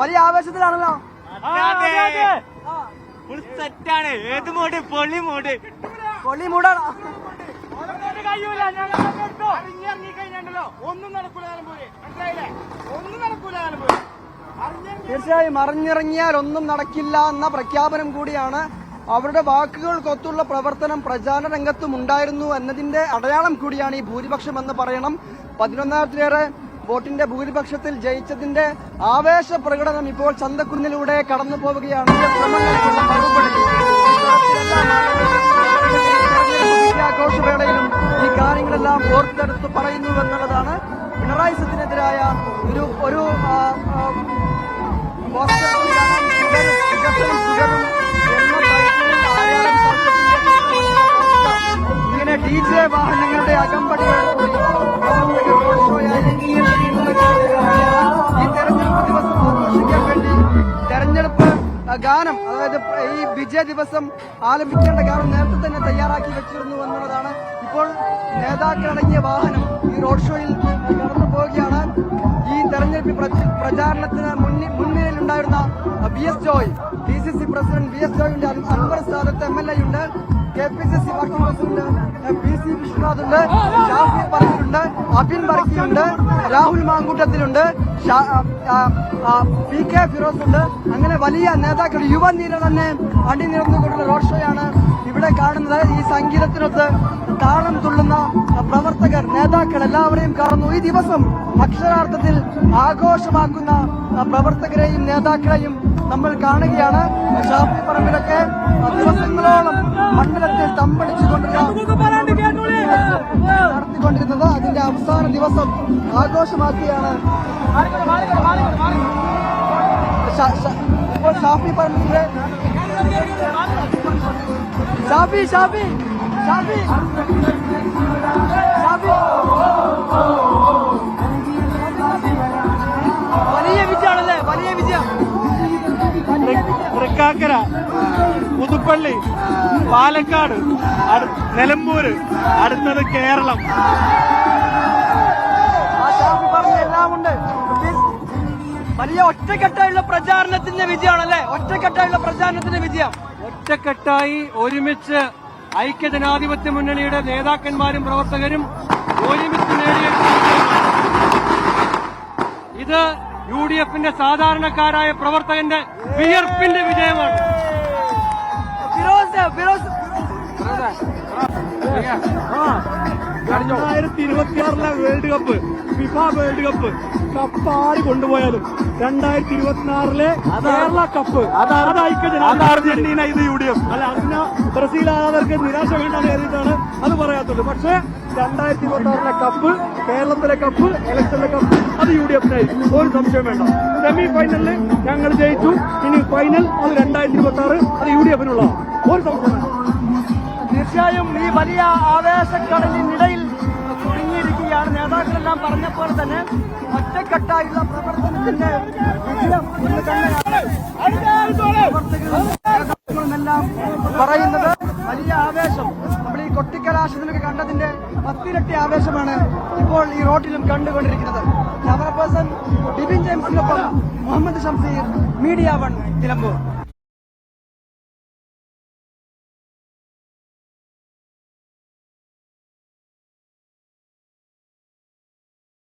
വലിയ ആവേശത്തിലാണല്ലോ. സെറ്റാണ്. ഏത് മൂട്? പൊള്ളി മൂടാണ്. തീർച്ചയായും അറിഞ്ഞിറങ്ങിയാൽ ഒന്നും നടക്കില്ല എന്ന പ്രഖ്യാപനം കൂടിയാണ്. അവരുടെ വാക്കുകൾക്കൊത്തുള്ള പ്രവർത്തനം പ്രചാരണ രംഗത്തും ഉണ്ടായിരുന്നു എന്നതിന്റെ അടയാളം കൂടിയാണ് ഈ ഭൂരിപക്ഷം എന്ന് പറയണം. 11,000-ലേറെ വോട്ടിന്റെ ഭൂരിപക്ഷത്തിൽ ജയിച്ചതിന്റെ ആവേശ പ്രകടനം ഇപ്പോൾ ചന്തക്കുന്നിലൂടെ കടന്നു പോവുകയാണ്. ആഘോഷവേളയിലും ഈ കാര്യങ്ങളെല്ലാം ഓർത്തെടുത്ത് പറയുന്നു എന്നുള്ളതാണ്. പിണറായി സത്തിനെതിരായ ഒരു ഇങ്ങനെ DJ വാഹനങ്ങളുടെ അകമ്പടിയോടുകൂടി ഈ തെരഞ്ഞെടുപ്പ് ദിവസം ആഘോഷിക്കാൻ വേണ്ടി തെരഞ്ഞെടുപ്പ് ഗാനം, അതായത് ഈ വിജയ ദിവസം ആലപിക്കേണ്ട ഗാനം നേരത്തെ തന്നെ തയ്യാറാക്കി വെച്ചിരുന്നു എന്നുള്ളതാണ്. ഇപ്പോൾ നേതാക്കളടങ്ങിയ വാഹനം ഈ റോഡ് ഷോയിൽ കടന്നു പോവുകയാണ്. ഈ തെരഞ്ഞെടുപ്പ് പ്രചാരണത്തിന് മുൻനിരയിലുണ്ടായിരുന്ന VS Joy, DCC president VS ജോയിന്റെ അൻവർ സ്ഥാനത്ത് MLA ഉണ്ട്, KPCC working president PC Vishwanath ഉണ്ട്, ഷാഫി പറമ്പിലുണ്ട്, അബിൻ വർക്കിയുണ്ട്, രാഹുൽ മാങ്കൂട്ടത്തിലുണ്ട്, PK ഫിറോസ് ഉണ്ട്. അങ്ങനെ വലിയ നേതാക്കൾ, യുവനിര തന്നെ അണിനിരന്നുകൊണ്ടുള്ള റോഡ് ഷോയാണ് ഇവിടെ കാണുന്നത്. ഈ സംഗീതത്തിനൊത്ത് താളം തുള്ളുന്ന പ്രവർത്തകർ, നേതാക്കൾ എല്ലാവരെയും കാണുന്നു. ഈ ദിവസം അക്ഷരാർത്ഥത്തിൽ ആഘോഷമാക്കുന്ന പ്രവർത്തകരെയും നേതാക്കളെയും നമ്മൾ കാണുകയാണ്. ഷാഫി പറമ്പിലൊക്കെ ദിവസങ്ങളോളം മണ്ഡലത്തിൽ നടത്തിക്കൊണ്ടിരുന്നത് അതിന്റെ അവസാന ദിവസം ആഘോഷമാക്കിയാണ് ഇപ്പോൾ ഷാഫി പറമ്പിന്റെ ഷാഫി വലിയ വിജയമാണല്ലേ, വലിയ വിജയം. തൃക്കാക്കര, പുതുപ്പള്ളി, പാലക്കാട്, നിലമ്പൂര്, അടുത്തത് കേരളം. എല്ലാം ഉണ്ട്. വലിയ ഒറ്റക്കെട്ടായുള്ള പ്രചാരണത്തിന്റെ വിജയമാണല്ലേ, ഒറ്റക്കെട്ടായുള്ള പ്രചാരണത്തിന്റെ വിജയം. ഒറ്റക്കെട്ടായി ഒരുമിച്ച് ഐക്യജനാധിപത്യ മുന്നണിയുടെ നേതാക്കന്മാരും പ്രവർത്തകരും ഒരുമിച്ച് നേടിയ ഇത് UDFന്റെ സാധാരണക്കാരായ പ്രവർത്തകന്റെ വിയർപ്പിന്റെ വിജയമാണ്. 2026 world cup, FIFA world cup കപ്പാടി കൊണ്ടുപോയാലും 2026 കേരള കപ്പ് അത് അർജന്റീന, ഇത് UDF അല്ല. അതിന് ബ്രസീൽ ആരാധകർക്ക് നിരാശ വേണ്ടെന്ന് കരുതിയിട്ടാണ് അത് പറയാത്തുള്ളൂ. പക്ഷേ 2026 കപ്പ്, കേരളത്തിലെ കപ്പ്, ഇലക്ഷനിലെ കപ്പ് അത് UDFനായി, ഒരു സംശയം വേണ്ട. സെമി ഫൈനലിൽ ഞങ്ങൾ ജയിച്ചു. ഇനി ഫൈനൽ അത് 2026 അത് UDFനുള്ള ഒരു സംശയം വേണ്ട. തീർച്ചയായും ഈ വലിയ ആവേശക്കടലിനിടയിൽ കുടുങ്ങിയിരിക്കുകയാണ്. നേതാക്കളെല്ലാം പറഞ്ഞപ്പോൾ തന്നെ ഒറ്റക്കെട്ടായുള്ള പ്രവർത്തനത്തിന്റെ വിജയം എന്ന് തന്നെയാണ് പ്രവർത്തകരെല്ലാം പറയുന്നത്. വലിയ ആവേശം നമ്മൾ ഈ കൊട്ടിക്കലാശത്തിലൊക്കെ കണ്ടതിന്റെ 10 ഇരട്ടി ആവേശമാണ് ഇപ്പോൾ ഈ റോഡിലും കണ്ടുകൊണ്ടിരിക്കുന്നത്. ക്യാമറ പേഴ്സൺ ബിബിൻ ജെയിംസിനൊപ്പം മുഹമ്മദ് ഷംസീർ, മീഡിയ 1, നിലമ്പൂർ.